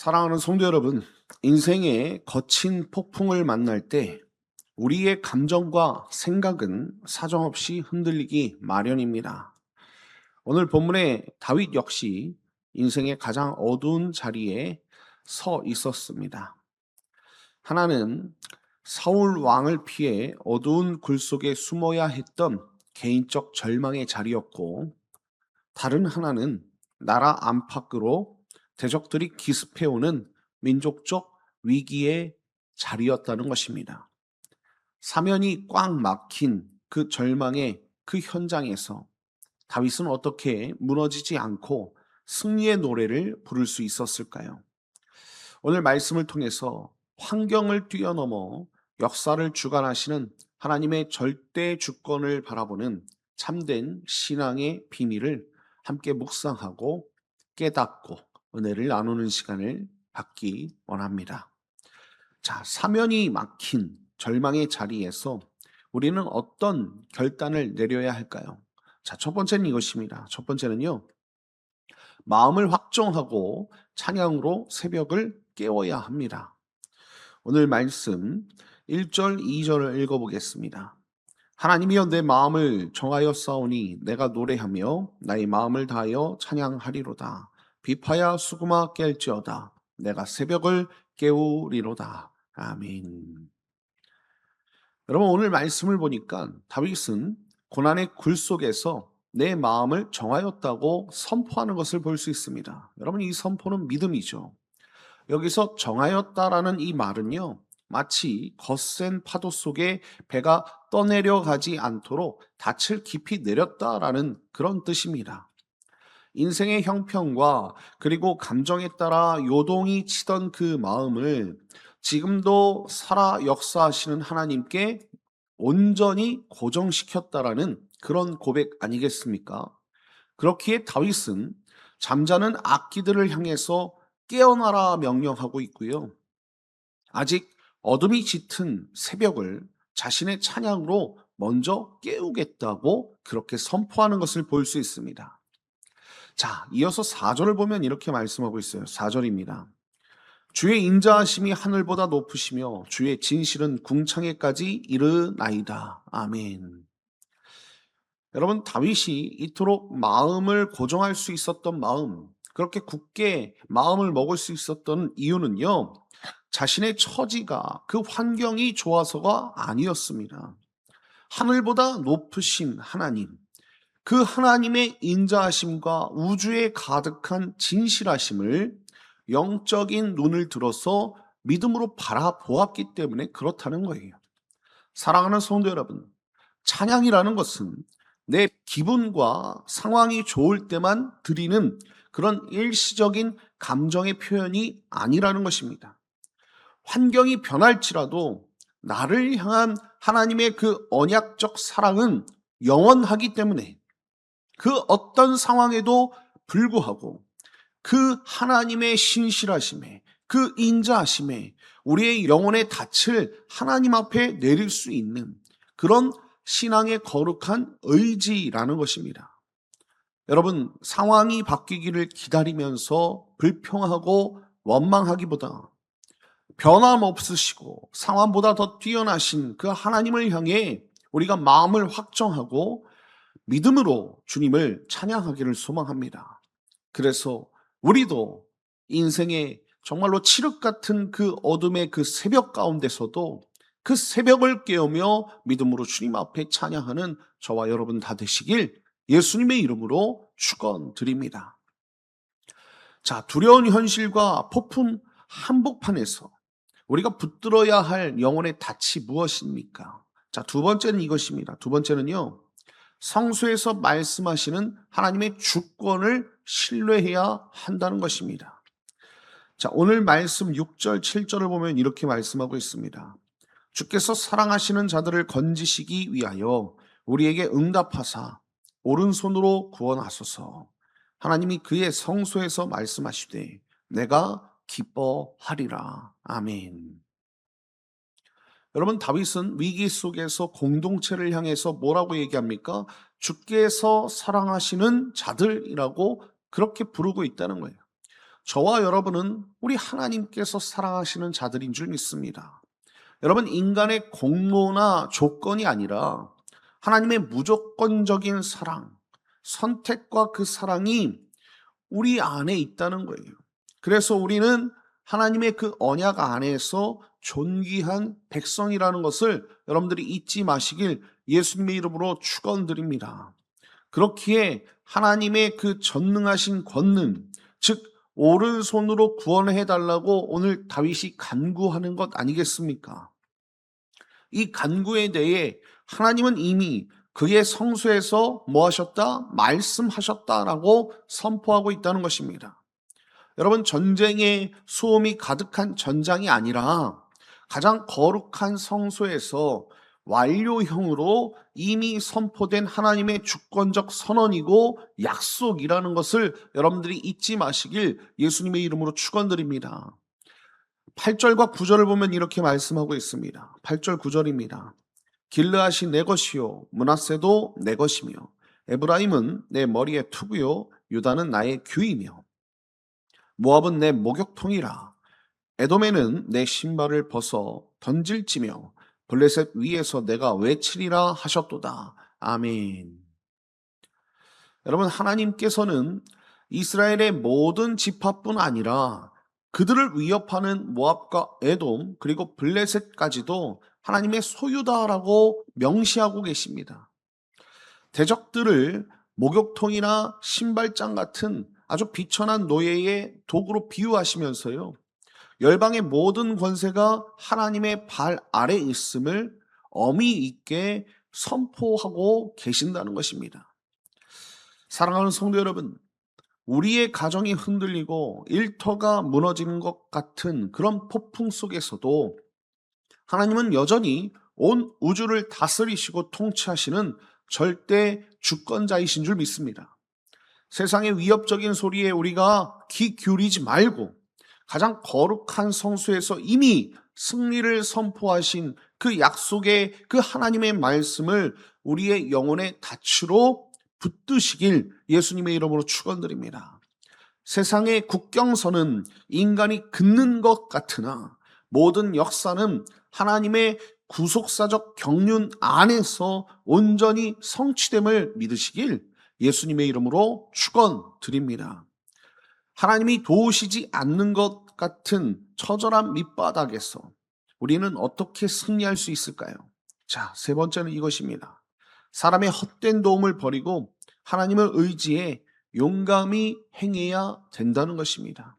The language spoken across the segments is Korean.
사랑하는 성도 여러분, 인생의 거친 폭풍을 만날 때 우리의 감정과 생각은 사정없이 흔들리기 마련입니다. 오늘 본문의 다윗 역시 인생의 가장 어두운 자리에 서 있었습니다. 하나는 사울 왕을 피해 어두운 굴 속에 숨어야 했던 개인적 절망의 자리였고, 다른 하나는 나라 안팎으로 대적들이 기습해오는 민족적 위기의 자리였다는 것입니다. 사면이 꽉 막힌 그 절망의 그 현장에서 다윗은 어떻게 무너지지 않고 승리의 노래를 부를 수 있었을까요? 오늘 말씀을 통해서 환경을 뛰어넘어 역사를 주관하시는 하나님의 절대 주권을 바라보는 참된 신앙의 비밀을 함께 묵상하고 깨닫고 은혜를 나누는 시간을 갖기 원합니다. 자, 사면이 막힌 절망의 자리에서 우리는 어떤 결단을 내려야 할까요? 자, 첫 번째는 이것입니다. 첫 번째는요, 마음을 확정하고 찬양으로 새벽을 깨워야 합니다. 오늘 말씀 1절, 2절을 읽어보겠습니다. 하나님이여 내 마음을 정하여 싸우니 내가 노래하며 나의 마음을 다하여 찬양하리로다. 비파야 수구마 깰지어다. 내가 새벽을 깨우리로다. 아멘. 여러분, 오늘 말씀을 보니까 다윗은 고난의 굴 속에서 내 마음을 정하였다고 선포하는 것을 볼 수 있습니다. 여러분, 이 선포는 믿음이죠. 여기서 정하였다라는 이 말은요, 마치 거센 파도 속에 배가 떠내려가지 않도록 닻을 깊이 내렸다라는 그런 뜻입니다. 인생의 형편과 그리고 감정에 따라 요동이 치던 그 마음을 지금도 살아 역사하시는 하나님께 온전히 고정시켰다라는 그런 고백 아니겠습니까? 그렇기에 다윗은 잠자는 악기들을 향해서 깨어나라 명령하고 있고요. 아직 어둠이 짙은 새벽을 자신의 찬양으로 먼저 깨우겠다고 그렇게 선포하는 것을 볼 수 있습니다. 자, 이어서 4절을 보면 이렇게 말씀하고 있어요. 4절입니다. 주의 인자하심이 하늘보다 높으시며 주의 진실은 궁창에까지 이르나이다. 아멘. 여러분, 다윗이 이토록 마음을 고정할 수 있었던 마음, 그렇게 굳게 마음을 먹을 수 있었던 이유는요, 자신의 처지가 그 환경이 좋아서가 아니었습니다. 하늘보다 높으신 하나님, 그 하나님의 인자하심과 우주에 가득한 진실하심을 영적인 눈을 들어서 믿음으로 바라보았기 때문에 그렇다는 거예요. 사랑하는 성도 여러분, 찬양이라는 것은 내 기분과 상황이 좋을 때만 드리는 그런 일시적인 감정의 표현이 아니라는 것입니다. 환경이 변할지라도 나를 향한 하나님의 그 언약적 사랑은 영원하기 때문에 그 어떤 상황에도 불구하고 그 하나님의 신실하심에, 그 인자하심에 우리의 영혼의 닻을 하나님 앞에 내릴 수 있는 그런 신앙의 거룩한 의지라는 것입니다. 여러분, 상황이 바뀌기를 기다리면서 불평하고 원망하기보다 변함없으시고 상황보다 더 뛰어나신 그 하나님을 향해 우리가 마음을 확정하고 믿음으로 주님을 찬양하기를 소망합니다. 그래서 우리도 인생의 정말로 칠흑 같은 그 어둠의 그 새벽 가운데서도 그 새벽을 깨우며 믿음으로 주님 앞에 찬양하는 저와 여러분 다 되시길 예수님의 이름으로 축원드립니다. 자, 두려운 현실과 폭풍 한복판에서 우리가 붙들어야 할 영혼의 닻이 무엇입니까? 자, 두 번째는 이것입니다. 두 번째는요, 성수에서 말씀하시는 하나님의 주권을 신뢰해야 한다는 것입니다. 자, 오늘 말씀 6절, 7절을 보면 이렇게 말씀하고 있습니다. 주께서 사랑하시는 자들을 건지시기 위하여 우리에게 응답하사 오른손으로 구원하소서. 하나님이 그의 성소에서 말씀하시되 내가 기뻐하리라. 아멘. 여러분, 다윗은 위기 속에서 공동체를 향해서 뭐라고 얘기합니까? 주께서 사랑하시는 자들이라고 그렇게 부르고 있다는 거예요. 저와 여러분은 우리 하나님께서 사랑하시는 자들인 줄 믿습니다. 여러분, 인간의 공로나 조건이 아니라 하나님의 무조건적인 사랑, 선택과 그 사랑이 우리 안에 있다는 거예요. 그래서 우리는 하나님의 그 언약 안에서 존귀한 백성이라는 것을 여러분들이 잊지 마시길 예수님의 이름으로 축원드립니다. 그렇기에 하나님의 그 전능하신 권능, 즉 오른손으로 구원해 달라고 오늘 다윗이 간구하는 것 아니겠습니까? 이 간구에 대해 하나님은 이미 그의 성소에서 뭐 하셨다? 말씀하셨다라고 선포하고 있다는 것입니다. 여러분, 전쟁의 수험이 가득한 전장이 아니라 가장 거룩한 성소에서 완료형으로 이미 선포된 하나님의 주권적 선언이고 약속이라는 것을 여러분들이 잊지 마시길 예수님의 이름으로 축원드립니다. 8절과 9절을 보면 이렇게 말씀하고 있습니다. 8절 9절입니다. 길르앗이 내 것이요 므낫세도 내 것이며 에브라임은 내 머리의 투구요 유다는 나의 규이며 모압은 내 목욕통이라 에돔에는 내 신발을 벗어 던질지며 블레셋 위에서 내가 외치리라 하셨도다. 아멘. 여러분, 하나님께서는 이스라엘의 모든 지파뿐 아니라 그들을 위협하는 모압과 에돔 그리고 블레셋까지도 하나님의 소유다라고 명시하고 계십니다. 대적들을 목욕통이나 신발장 같은 아주 비천한 노예의 도구로 비유하시면서요, 열방의 모든 권세가 하나님의 발 아래 있음을 엄히 있게 선포하고 계신다는 것입니다. 사랑하는 성도 여러분, 우리의 가정이 흔들리고 일터가 무너지는 것 같은 그런 폭풍 속에서도 하나님은 여전히 온 우주를 다스리시고 통치하시는 절대 주권자이신 줄 믿습니다. 세상의 위협적인 소리에 우리가 귀 기울이지 말고 가장 거룩한 성소에서 이미 승리를 선포하신 그 약속의 그 하나님의 말씀을 우리의 영혼의 닻으로 붙드시길 예수님의 이름으로 축원드립니다. 세상의 국경선은 인간이 긋는 것 같으나 모든 역사는 하나님의 구속사적 경륜 안에서 온전히 성취됨을 믿으시길 예수님의 이름으로 축원드립니다. 하나님이 도우시지 않는 것 같은 처절한 밑바닥에서 우리는 어떻게 승리할 수 있을까요? 자, 세 번째는 이것입니다. 사람의 헛된 도움을 버리고 하나님을 의지해 용감히 행해야 된다는 것입니다.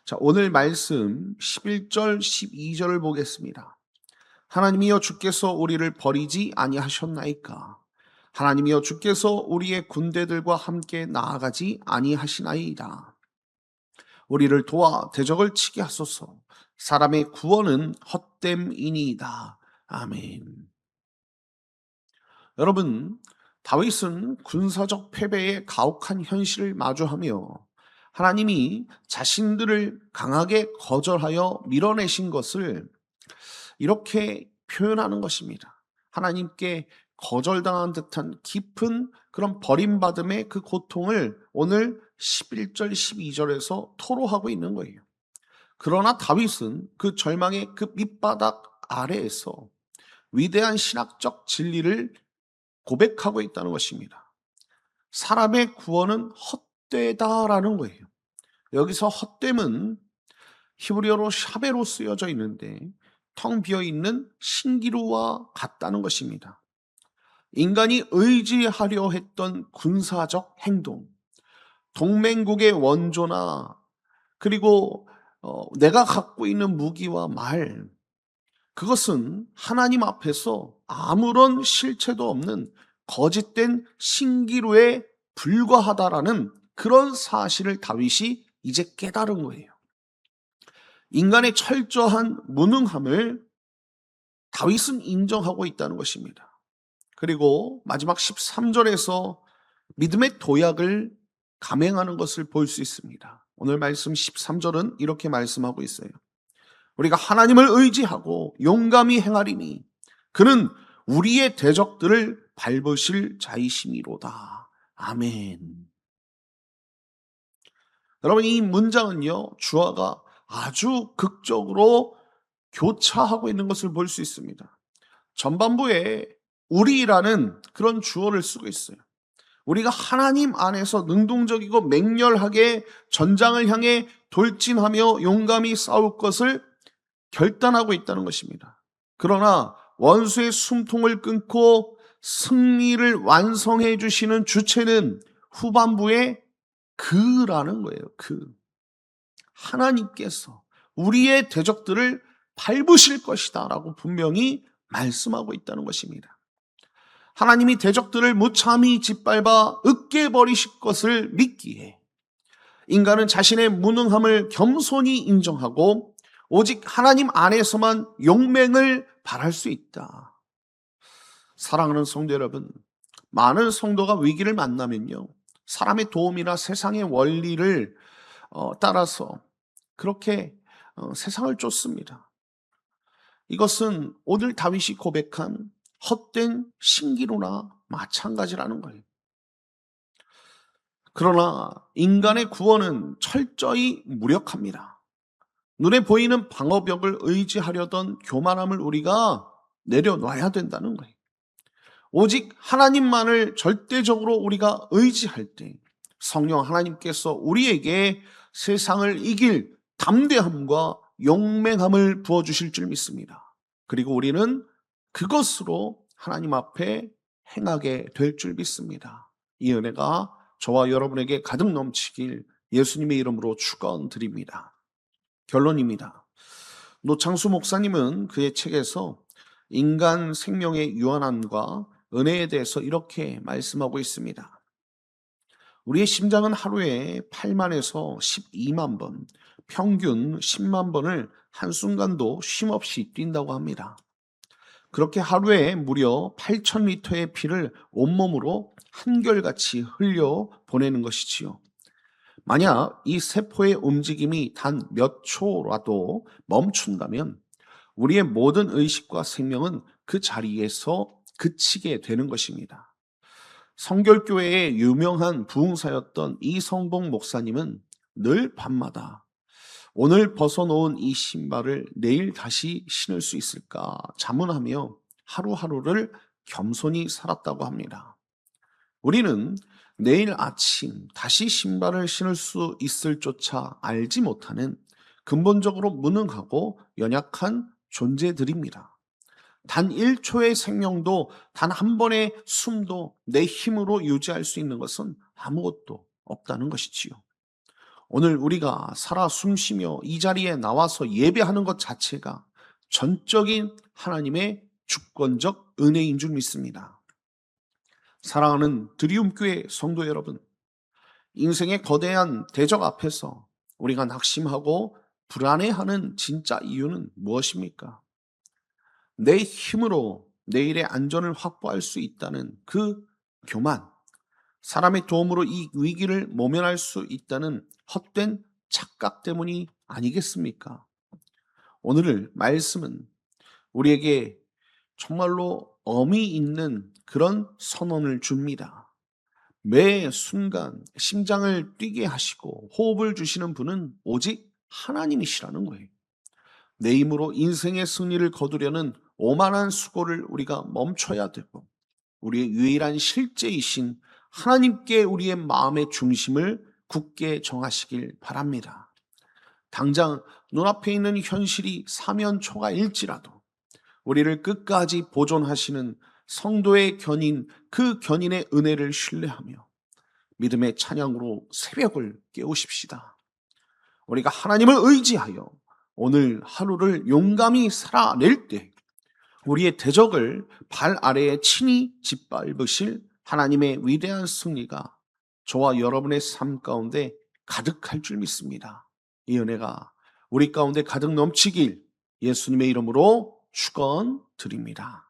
자, 오늘 말씀 11절, 12절을 보겠습니다. 하나님이여 주께서 우리를 버리지 아니하셨나이까? 하나님이여 주께서 우리의 군대들과 함께 나아가지 아니하시나이다. 우리를 도와 대적을 치게 하소서. 사람의 구원은 헛됨이니이다. 아멘. 여러분, 다윗은 군사적 패배의 가혹한 현실을 마주하며 하나님이 자신들을 강하게 거절하여 밀어내신 것을 이렇게 표현하는 것입니다. 하나님께 거절당한 듯한 깊은 그런 버림받음의 그 고통을 오늘 11절, 12절에서 토로하고 있는 거예요. 그러나 다윗은 그 절망의 그 밑바닥 아래에서 위대한 신학적 진리를 고백하고 있다는 것입니다. 사람의 구원은 헛되다라는 거예요. 여기서 헛됨은 히브리어로 샤베로 쓰여져 있는데 텅 비어 있는 신기루와 같다는 것입니다. 인간이 의지하려 했던 군사적 행동, 동맹국의 원조나 그리고 내가 갖고 있는 무기와 말, 그것은 하나님 앞에서 아무런 실체도 없는 거짓된 신기루에 불과하다라는 그런 사실을 다윗이 이제 깨달은 거예요. 인간의 철저한 무능함을 다윗은 인정하고 있다는 것입니다. 그리고 마지막 13절에서 믿음의 도약을 감행하는 것을 볼 수 있습니다. 오늘 말씀 13절은 이렇게 말씀하고 있어요. 우리가 하나님을 의지하고 용감히 행하리니 그는 우리의 대적들을 밟으실 자이심이로다. 아멘. 여러분, 이 문장은요, 주어가 아주 극적으로 교차하고 있는 것을 볼 수 있습니다. 전반부에 우리라는 그런 주어를 쓰고 있어요. 우리가 하나님 안에서 능동적이고 맹렬하게 전장을 향해 돌진하며 용감히 싸울 것을 결단하고 있다는 것입니다. 그러나 원수의 숨통을 끊고 승리를 완성해 주시는 주체는 후반부에 그라는 거예요. 하나님께서 우리의 대적들을 밟으실 것이다 라고 분명히 말씀하고 있다는 것입니다. 하나님이 대적들을 무참히 짓밟아 으깨버리실 것을 믿기에 인간은 자신의 무능함을 겸손히 인정하고 오직 하나님 안에서만 용맹을 발할 수 있다. 사랑하는 성도 여러분, 많은 성도가 위기를 만나면요, 사람의 도움이나 세상의 원리를 따라서 그렇게 세상을 쫓습니다. 이것은 오늘 다윗이 고백한 헛된 신기루나 마찬가지라는 거예요. 그러나 인간의 구원은 철저히 무력합니다. 눈에 보이는 방어벽을 의지하려던 교만함을 우리가 내려놔야 된다는 거예요. 오직 하나님만을 절대적으로 우리가 의지할 때 성령 하나님께서 우리에게 세상을 이길 담대함과 용맹함을 부어주실 줄 믿습니다. 그리고 우리는 그것으로 하나님 앞에 행하게 될 줄 믿습니다. 이 은혜가 저와 여러분에게 가득 넘치길 예수님의 이름으로 축원드립니다. 결론입니다. 노창수 목사님은 그의 책에서 인간 생명의 유한함과 은혜에 대해서 이렇게 말씀하고 있습니다. 우리의 심장은 하루에 8만에서 12만 번, 평균 10만 번을 한순간도 쉼없이 뛴다고 합니다. 그렇게 하루에 무려 8,000리터의 피를 온몸으로 한결같이 흘려 보내는 것이지요. 만약 이 세포의 움직임이 단 몇 초라도 멈춘다면 우리의 모든 의식과 생명은 그 자리에서 그치게 되는 것입니다. 성결교회의 유명한 부흥사였던 이성봉 목사님은 늘 밤마다 오늘 벗어놓은 이 신발을 내일 다시 신을 수 있을까 자문하며 하루하루를 겸손히 살았다고 합니다. 우리는 내일 아침 다시 신발을 신을 수 있을 조차 알지 못하는 근본적으로 무능하고 연약한 존재들입니다. 단 1초의 생명도 단 한 번의 숨도 내 힘으로 유지할 수 있는 것은 아무것도 없다는 것이지요. 오늘 우리가 살아 숨쉬며 이 자리에 나와서 예배하는 것 자체가 전적인 하나님의 주권적 은혜인 줄 믿습니다. 사랑하는 드리움교회 성도 여러분, 인생의 거대한 대적 앞에서 우리가 낙심하고 불안해하는 진짜 이유는 무엇입니까? 내 힘으로 내일의 안전을 확보할 수 있다는 그 교만, 사람의 도움으로 이 위기를 모면할 수 있다는 헛된 착각 때문이 아니겠습니까? 오늘 말씀은 우리에게 정말로 어미 있는 그런 선언을 줍니다. 매 순간 심장을 뛰게 하시고 호흡을 주시는 분은 오직 하나님이시라는 거예요. 내 힘으로 인생의 승리를 거두려는 오만한 수고를 우리가 멈춰야 되고 우리의 유일한 실제이신 하나님께 우리의 마음의 중심을 굳게 정하시길 바랍니다. 당장 눈앞에 있는 현실이 사면초가일지라도 우리를 끝까지 보존하시는 성도의 견인, 그 견인의 은혜를 신뢰하며 믿음의 찬양으로 새벽을 깨우십시다. 우리가 하나님을 의지하여 오늘 하루를 용감히 살아낼 때 우리의 대적을 발 아래에 친히 짓밟으실 하나님의 위대한 승리가 저와 여러분의 삶 가운데 가득할 줄 믿습니다. 이 은혜가 우리 가운데 가득 넘치길 예수님의 이름으로 축원드립니다.